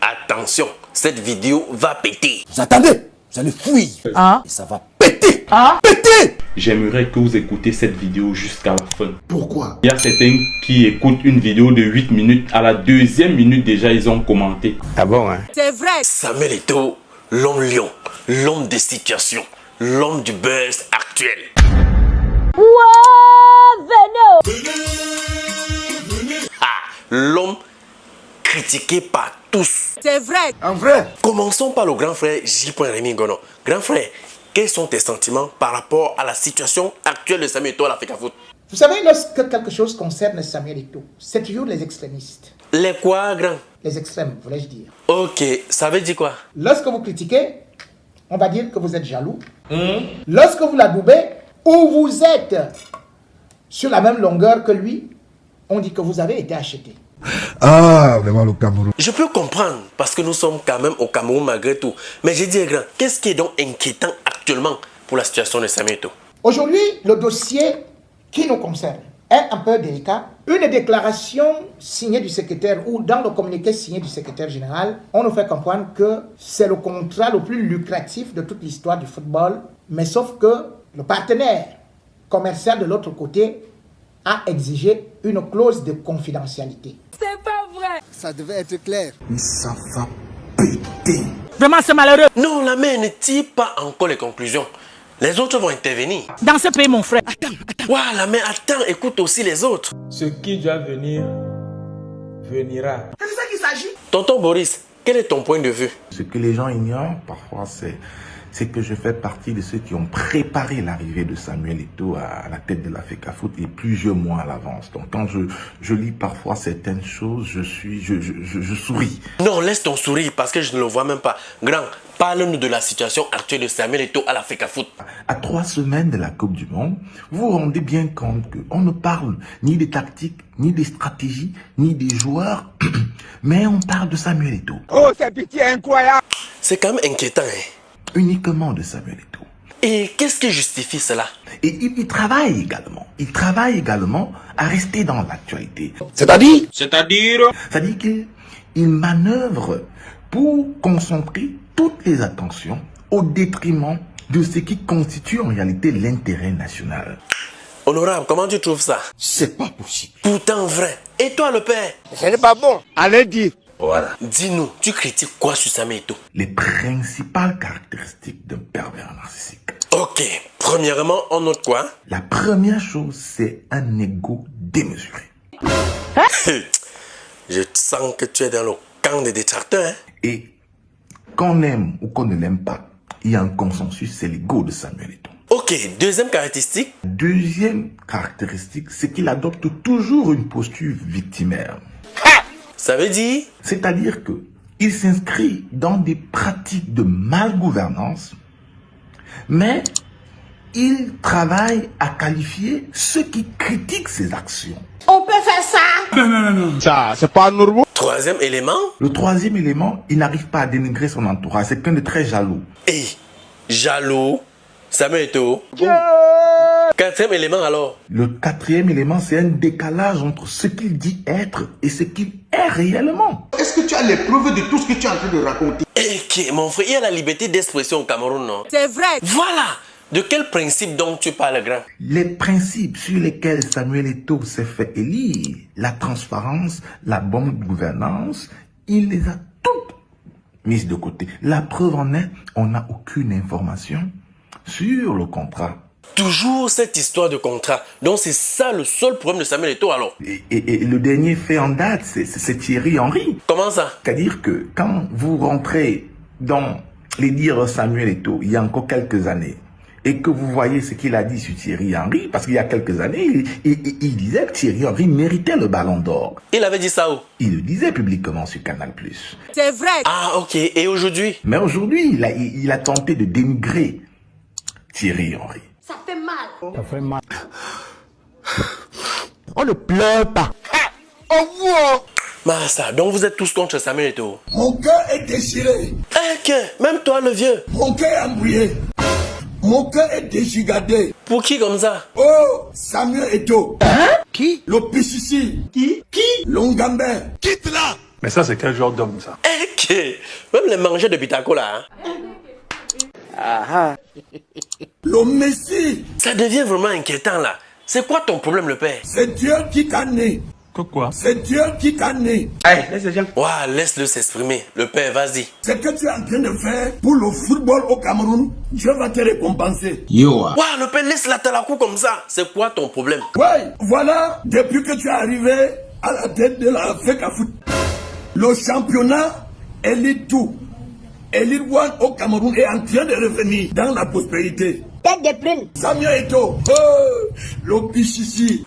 Attention, cette vidéo va péter. Vous attendez, vous allez fuir. Et ça va péter. Péter. J'aimerais que vous écoutez cette vidéo jusqu'à la fin. Pourquoi? Il y a certains qui écoutent une vidéo de 8 minutes. À la deuxième minute déjà, ils ont commenté. Ah bon, hein? C'est vrai. Samuel Eto'o, l'homme lion, l'homme des situations, l'homme du buzz actuel. L'homme critiqué par tous. C'est vrai. En vrai. Commençons par le grand frère J. Rémi Ngono. Grand frère, quels sont tes sentiments par rapport à la situation actuelle de Samuel Eto'o à l'Africa Foot? Vous savez, lorsque quelque chose concerne Samuel Eto'o, c'est toujours les extrémistes. Les quoi, grand? Les extrêmes, voulais-je dire. Ok, ça veut dire quoi? Lorsque vous critiquez, on va dire que vous êtes jaloux. Lorsque vous l'adoubez, ou vous êtes sur la même longueur que lui, on dit que vous avez été acheté. Ah, vraiment le Cameroun. Je peux comprendre, parce que nous sommes quand même au Cameroun malgré tout. Mais j'ai dit, grand, qu'est-ce qui est donc inquiétant actuellement pour la situation de Samuel Eto'o? Aujourd'hui, le dossier qui nous concerne est un peu délicat. Une déclaration signée du secrétaire ou dans le communiqué signé du secrétaire général, on nous fait comprendre que c'est le contrat le plus lucratif de toute l'histoire du football, mais sauf que le partenaire commercial de l'autre côté a exigé une clause de confidentialité. C'est pas vrai. Ça devait être clair. Mais ça va péter. Vraiment, c'est malheureux. Non, la main ne tire pas encore les conclusions. Les autres vont intervenir. Dans ce pays, mon frère. Ouah, la main, attends, écoute aussi les autres. Ce qui doit venir, venira. C'est de ça qu'il s'agit. Tonton Boris, quel est ton point de vue? Ce que les gens ignorent parfois, c'est que je fais partie de ceux qui ont préparé l'arrivée de Samuel Eto'o à la tête de l'Africa Foot et plusieurs mois à l'avance. Donc quand je lis parfois certaines choses, je souris. Non, laisse ton sourire parce que je ne le vois même pas. Grand, parle-nous de la situation actuelle de Samuel Eto'o à l'Africa Foot. À 3 semaines de la Coupe du Monde, vous vous rendez bien compte qu'on ne parle ni des tactiques, ni des stratégies, ni des joueurs, mais on parle de Samuel Eto'o. Oh, c'est pitié incroyable! C'est quand même inquiétant, hein? Uniquement de Samuel Eto'o. Et qu'est-ce qui justifie cela? Et il travaille également. Il travaille également à rester dans l'actualité. C'est-à-dire? C'est-à-dire qu'il manœuvre pour concentrer toutes les attentions au détriment de ce qui constitue en réalité l'intérêt national. Honorable, comment tu trouves ça? C'est pas possible. Pourtant vrai. Et toi, le père? Ce n'est pas bon. Allez dire. Voilà. Dis-nous, tu critiques quoi sur Samuel Eto'o? Les principales caractéristiques d'un pervers narcissique. Ok. Premièrement, on note quoi? La première chose, c'est un ego démesuré. Je sens que tu es dans le camp des détracteurs, hein? Et qu'on aime ou qu'on ne l'aime pas, il y a un consensus, c'est l'ego de Samuel Eto'o. Ok, deuxième caractéristique. Deuxième caractéristique, c'est qu'il adopte toujours une posture victimaire. Ça veut dire? C'est-à-dire que il s'inscrit dans des pratiques de malgouvernance, mais il travaille à qualifier ceux qui critiquent ses actions. On peut faire ça. Non. Ça, c'est pas normal. Troisième élément. Le troisième élément, il n'arrive pas à dénigrer son entourage. C'est quelqu'un de très jaloux. Et jaloux, Samuel Eto'o. Quatrième élément alors. Le quatrième élément, c'est un décalage entre ce qu'il dit être et ce qu'il est réellement. Est-ce que tu as les preuves de tout ce que tu es en train de raconter? Ok, mon frère, il y a la liberté d'expression au Cameroun, non? C'est vrai. Voilà. De quel principe donc tu parles, grand? Les principes sur lesquels Samuel Eto'o s'est fait élire, la transparence, la bonne gouvernance, il les a toutes mises de côté. La preuve en est, on n'a aucune information sur le contrat. Toujours cette histoire de contrat. Donc c'est ça le seul problème de Samuel Eto'o alors. Et le dernier fait en date, c'est Thierry Henry. Comment ça? C'est-à-dire que quand vous rentrez dans les dires de Samuel Eto'o, il y a encore quelques années, et que vous voyez ce qu'il a dit sur Thierry Henry, parce qu'il y a quelques années, il disait que Thierry Henry méritait le ballon d'or. Il avait dit ça où? Il le disait publiquement sur Canal+. C'est vrai. Ah ok, et aujourd'hui? Mais aujourd'hui, il a tenté de dénigrer Thierry Henry. Ça fait mal. Ça fait mal. On ne pleure pas. Massa, donc vous êtes tous contre Samuel Eto'o? Mon cœur est déchiré. Eh que, même toi le vieux. Mon cœur est embrouillé. Mon cœur est déchiré. Pour qui comme ça? Oh, Samuel Eto'o. Qui? Le Pichichi. Qui? Longambert. Quitte là. Mais ça, c'est quel genre d'homme, ça? Eh Même les mangeurs de Bitaco là. Hein? Le Messie, Ça devient vraiment inquiétant là. C'est quoi ton problème, le père? c'est Dieu qui t'a né. Quoi? C'est Dieu qui t'a né. Ouah, laisse-le s'exprimer. Le père, vas-y. Ce que tu es en train de faire pour le football au Cameroun, Dieu va te récompenser. Ouah, le père, laisse la talakou comme ça. C'est quoi ton problème? Ouais, voilà, depuis que tu es arrivé à la tête de la FECA Foot, le championnat Elite 2, Elite 1 au Cameroun est en train de revenir dans la prospérité. Tête de prune. Samuel Eto'o, le Pichichi.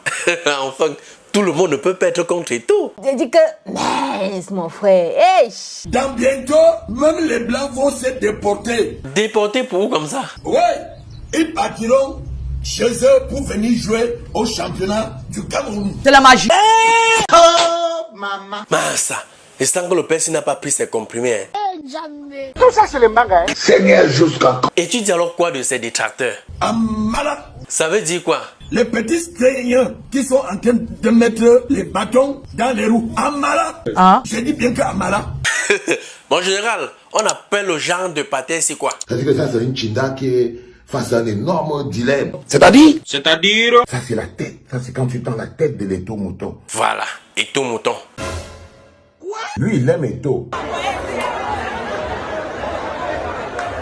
Enfin, tout le monde ne peut pas être contre tout. J'ai dit que, mais mon frère, hey. Dans bientôt, même les Blancs vont se déporter. Déporté pour où comme ça? Ouais, ils partiront chez eux pour venir jouer au championnat du Cameroun. C'est la magie. Massa, et sans que le père s'il n'a pas pris ses comprimés. Hein. Jamais. Tout ça, c'est le manga. Hein? Seigneur jusqu'à quand? Et tu dis alors quoi de ces détracteurs? Amala, Ça veut dire quoi? les petits Stréniens qui sont en train de mettre les bâtons dans les roues. Amala, je dis bien que Amala. Mon général, on appelle le genre de pâté, c'est quoi? C'est-à-dire que ça, c'est une Chinda qui est face à un énorme dilemme. C'est-à-dire? Ça, c'est la tête. Ça, c'est quand tu tends la tête de l'Eto mouton. Voilà, et tout mouton. Lui, il aime Eto.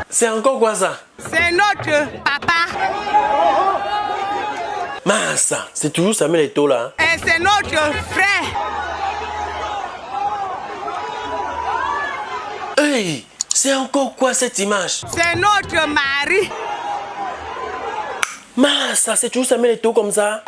C'est encore quoi ça? C'est notre papa. Massa, c'est toujours Samuel Eto'o là. Hein? Et c'est notre frère. Hey, c'est encore quoi cette image? C'est notre mari. Massa, c'est toujours Samuel Eto'o comme ça.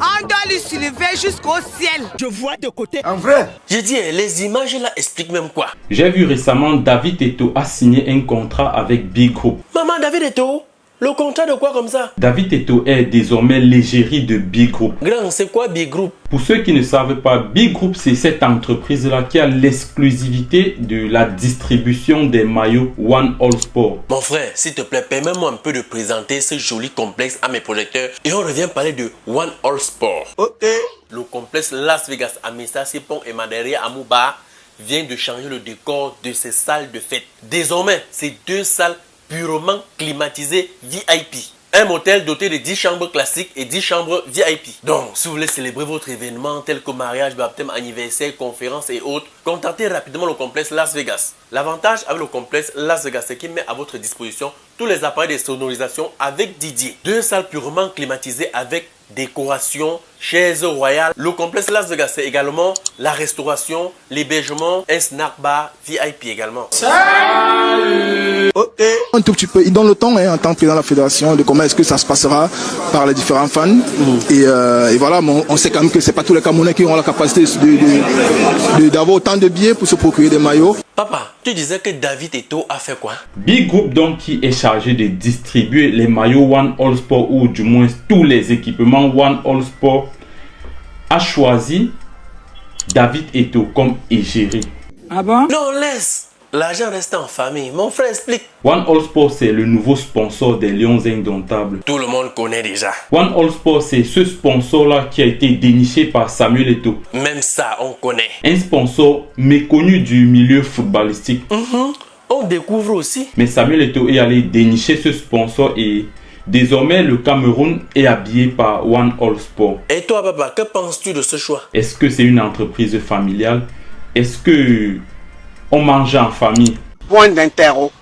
On doit lui soulever jusqu'au ciel. Je vois de côté. En vrai, J'ai dit, les images là expliquent même quoi? J'ai vu récemment David Eto'o a signé un contrat avec Big Group. Maman, David Eto'o, le contrat de quoi comme ça? David Eto'o est désormais l'égérie de Big Group. Grand, c'est quoi Big Group? Pour ceux qui ne savent pas, Big Group, c'est cette entreprise-là qui a l'exclusivité de la distribution des maillots One All Sport. Mon frère, s'il te plaît, permets-moi un peu de présenter ce joli complexe à mes projecteurs et on revient parler de One All Sport. ok. Le complexe Las Vegas à Mesa, Sipon et Maderia à Mouba vient de changer le décor de ces salles de fête. Désormais, c'est deux salles purement climatisées VIP. Un motel doté de 10 chambres classiques et 10 chambres VIP. Donc, si vous voulez célébrer votre événement tel que mariage, baptême, anniversaire, conférence et autres, contactez rapidement le complexe Las Vegas. L'avantage avec le complexe Las Vegas, c'est qu'il met à votre disposition tous les appareils de sonorisation avec Didier. Deux salles purement climatisées avec décoration, chaises royales. Le complexe Las Vegas, c'est également la restauration, l'hébergement, un snack bar VIP également. Ok. Un tout petit peu, il donne le temps en tant que président de la fédération de comment est-ce que ça se passera par les différents fans. Et voilà, mais on sait quand même que c'est pas tous les Camerounais qui auront la capacité d'avoir autant de billets pour se procurer des maillots. Papa, tu disais que David Eto'o a fait quoi? Big Group donc qui est chargé de distribuer les maillots One All Sport ou du moins tous les équipements One All Sport a choisi David Eto'o comme égérie. Ah bon? Non, laisse. L'argent reste en famille. Mon frère explique. One All Sport, c'est le nouveau sponsor des Lions Indomptables. Tout le monde connaît déjà. One All Sport, c'est ce sponsor-là qui a été déniché par Samuel Eto'o. Même ça, on connaît. Un sponsor méconnu du milieu footballistique. On découvre aussi. Mais Samuel Eto'o est allé dénicher ce sponsor et désormais le Cameroun est habillé par One All Sport. Et toi, papa, que penses-tu de ce choix? Est-ce que c'est une entreprise familiale? Est-ce que on mange en famille? Point d'interro.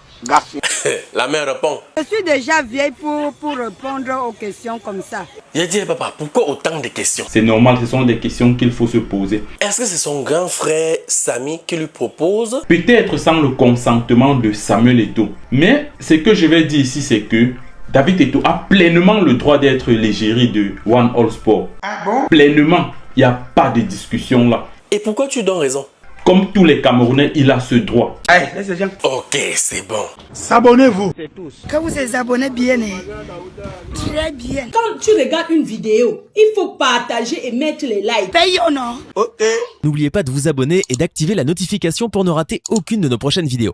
La mère répond. Je suis déjà vieille pour répondre aux questions comme ça. J'ai dit, papa, pourquoi autant de questions? C'est normal, ce sont des questions qu'il faut se poser. Est-ce que c'est son grand frère Samy qui lui propose? Peut-être sans le consentement de Samuel Eto'o. Mais ce que je vais dire ici, c'est que David Eto'o a pleinement le droit d'être l'égérie de One All Sport. Ah bon? Pleinement. Il n'y a pas de discussion là. Et pourquoi tu donnes raison? Comme tous les Camerounais, il a ce droit. Ok, c'est bon. S'abonnez-vous. Que vous vous abonnez bien, très bien. Quand tu regardes une vidéo, il faut partager et mettre les likes. Paye ou non? Ok. N'oubliez pas de vous abonner et d'activer la notification pour ne rater aucune de nos prochaines vidéos.